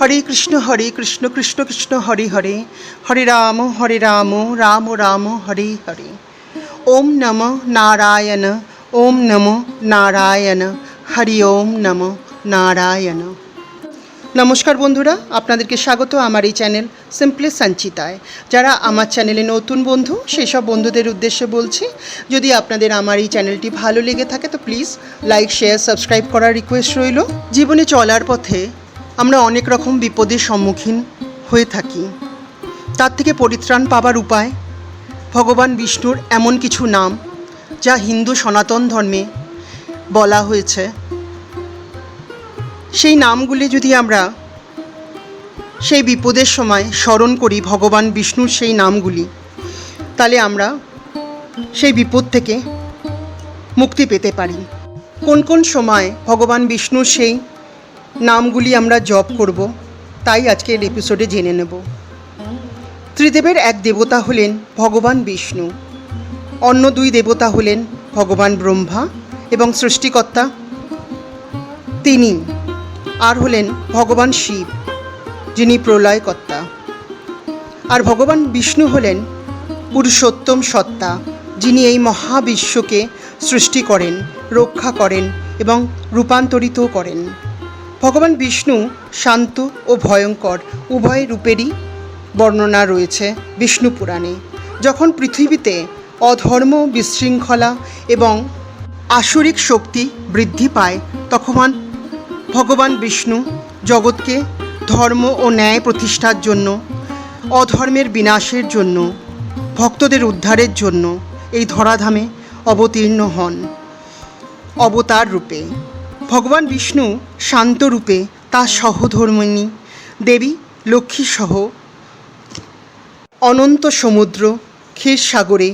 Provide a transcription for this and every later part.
হরে কৃষ্ণ কৃষ্ণ কৃষ্ণ হরে হরে, হরে রাম রাম রাম হরে হরে। ওম নমো নারায়ণ, ওম নমো নারায়ণ, হরি ওম নমো নারায়ণ। নমস্কার বন্ধুরা, আপনাদেরকে স্বাগত আমার এই চ্যানেল সিম্পলি সঞ্চিতায়। যারা আমার চ্যানেলে নতুন বন্ধু, সেই সব বন্ধুদের উদ্দেশ্যে বলছি, যদি আপনাদের আমার এই চ্যানেলটি ভালো লেগে থাকে তো প্লিজ লাইক, শেয়ার, সাবস্ক্রাইব করার রিকোয়েস্ট রইল। জীবনে চলার পথে আমরা অনেক রকম বিপদের সম্মুখীন হয়ে থাকি। তার থেকে পরিত্রাণ পাবার উপায় ভগবান বিষ্ণুর এমন কিছু নাম যা হিন্দু সনাতন ধর্মে বলা হয়েছে। সেই নামগুলি যদি আমরা সেই বিপদের সময় স্মরণ করি, ভগবান বিষ্ণুর সেই নামগুলি, তাহলে আমরা সেই বিপদ থেকে মুক্তি পেতে পারি। কোন কোন সময় ভগবান বিষ্ণুর সেই নামগুলি আমরা জপ করব, তাই আজকের এপিসোডে জেনে নেব। ত্রিদেবের এক দেবতা হলেন ভগবান বিষ্ণু, অন্য দুই দেবতা হলেন ভগবান ব্রহ্মা এবং সৃষ্টিকর্তা তিনি, আর হলেন ভগবান শিব যিনি প্রলয়কর্তা। আর ভগবান বিষ্ণু হলেন পুরুষোত্তম সত্তা, যিনি এই মহাবিশ্বকে সৃষ্টি করেন, রক্ষা করেন এবং রূপান্তরিত করেন। ভগবান বিষ্ণু শান্ত ও ভয়ঙ্কর উভয় রূপেরই বর্ণনা রয়েছে বিষ্ণু পুরাণে। যখন পৃথিবীতে অধর্ম, বিশৃঙ্খলা এবং আসুরিক শক্তি বৃদ্ধি পায়, তখন ভগবান বিষ্ণু জগৎকে ধর্ম ও ন্যায় প্রতিষ্ঠার জন্য, অধর্মের বিনাশের জন্য, ভক্তদের উদ্ধারের জন্য এই ধরাধামে অবতীর্ণ হন অবতার রূপে। ভগবান বিষ্ণু শান্ত রূপে তার সহধর্মিণী দেবী লক্ষ্মীসহ অনন্ত সমুদ্র ক্ষীরসাগরে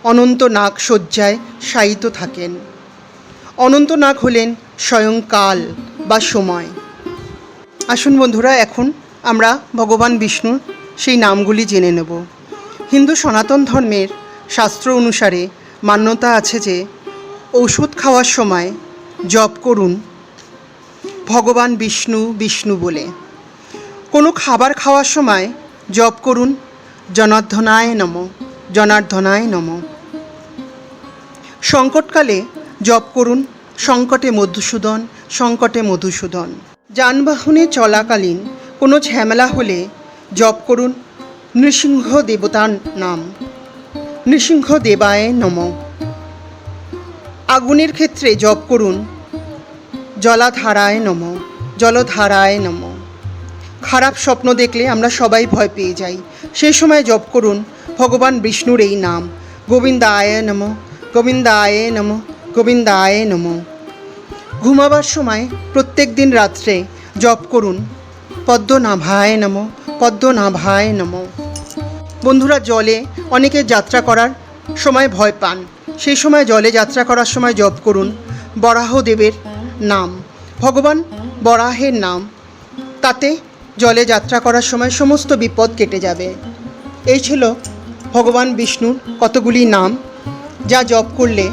অনন্তনাগ শয্যায় শায়িত থাকেন। অনন্তনাগ হলেন স্বয়ং কাল বা সময়। আসুন বন্ধুরা, এখন আমরা ভগবান বিষ্ণুর সেই নামগুলি জেনে নেব। হিন্দু সনাতন ধর্মের শাস্ত্র অনুসারে মান্যতা আছে যে ঔষধ খাওয়ার সময় জপ করুন ভগবান বিষ্ণু বিষ্ণু বলে। কোনো খাবার খাওয়ার সময় জপ করুন জনার্দনায় নমঃ, জনার্দনায় নমঃ। সংকটকালে জপ করুন সংকটে মধুসূদন, সংকটে মধুসূদন। যানবাহনে চলাকালীন কোনো ঝামেলা হলে জপ করুন নৃসিংহ দেবতার নাম, নৃসিংহ দেবায় নমঃ। আগুনের ক্ষেত্রে জপ করুন জলাধারায় নমঃ, জলধারায় নমঃ। খারাপ স্বপ্ন দেখলে আমরা সবাই ভয় পেয়ে যাই, সেই সময় জপ করুন ভগবান বিষ্ণুর এই নাম, গোবিন্দায় নমঃ, গোবিন্দায় নমঃ, গোবিন্দায় নমঃ। ঘুমাবার সময় প্রত্যেক দিন রাত্রে জপ করুন পদ্মনাভায় নমঃ, পদ্মনাভায় নমঃ। বন্ধুরা, জলে অনেকে যাত্রা করার সময় ভয় পান, সেই সময় জলে যাত্রা করার সময় জপ করুন বরাহদেবের নাম, ভগবান বরাহের নাম। তাতে জলে যাত্রা করার সময় সমস্ত বিপদ কেটে যাবে। এই ছিল ভগবান বিষ্ণুর কতগুলি নাম, যা জপ করলে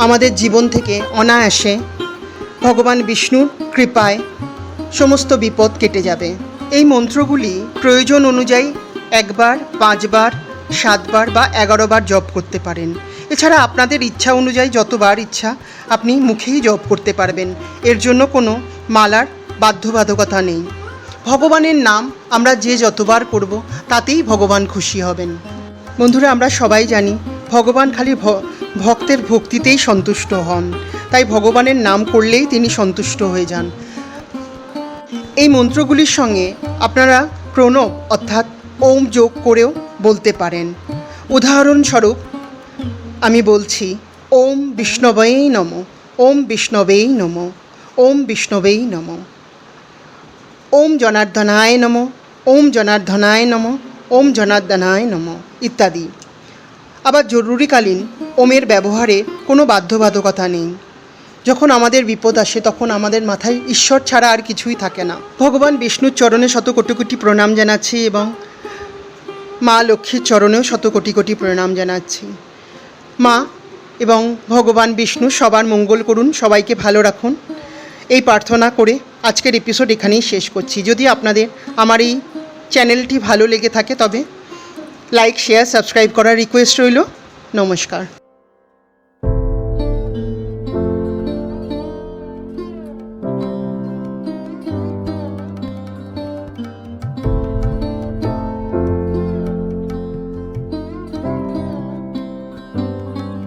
আমাদের জীবন থেকে অনায়াসে ভগবান বিষ্ণুর কৃপায় সমস্ত বিপদ কেটে যাবে। এই মন্ত্রগুলি প্রয়োজন অনুযায়ী 1 বার, 5 বার, 7 বার বা 11 বার জপ করতে পারেন। এছাড়া আপনাদের ইচ্ছা অনুযায়ী যতবার ইচ্ছা আপনি মুখেই জপ করতে পারবেন, এর জন্য কোনো মালার বাধ্যবাধকতা নেই। ভগবানের নাম আমরা যে যতবার করব তাতেই ভগবান খুশি হবেন। বন্ধুরা, আমরা সবাই জানি ভগবান খালি ভক্তের ভক্তিতেই সন্তুষ্ট হন, তাই ভগবানের নাম করলেই তিনি সন্তুষ্ট হয়ে যান। এই মন্ত্রগুলির সঙ্গে আপনারা প্রণব অর্থাৎ ওম যোগ করেও বলতে পারেন। উদাহরণস্বরূপ আমি বলছি ওম বিষ্ণবেই নমঃ, ওম বিষ্ণবেই নমঃ, ওম বিষ্ণবেই নমঃ। ওম জনার্দনায় নমঃ, ওম জনার্দনায় নমঃ, ওম জনার্দনায় নমঃ ইত্যাদি। আবার জরুরিকালীন ওমের ব্যবহারে কোনো বাধ্যবাধকতা নেই। যখন আমাদের বিপদ আসে তখন আমাদের মাথায় ঈশ্বর ছাড়া আর কিছুই থাকে না। ভগবান বিষ্ণুর চরণে শত কোটি কোটি প্রণাম জানাচ্ছি এবং মা লক্ষ্মীর চরণেও শত কোটি কোটি প্রণাম জানাচ্ছি। মা এবং ভগবান বিষ্ণু সবার মঙ্গল করুন, সবাইকে ভালো রাখুন, এই প্রার্থনা করে আজকের এপিসোড এখানেই শেষ করছি। যদি আপনাদের আমার এই চ্যানেলটি ভালো লেগে থাকে তবে লাইক শেয়ার সাবস্ক্রাইব করার রিকোয়েস্ট রইল। নমস্কার।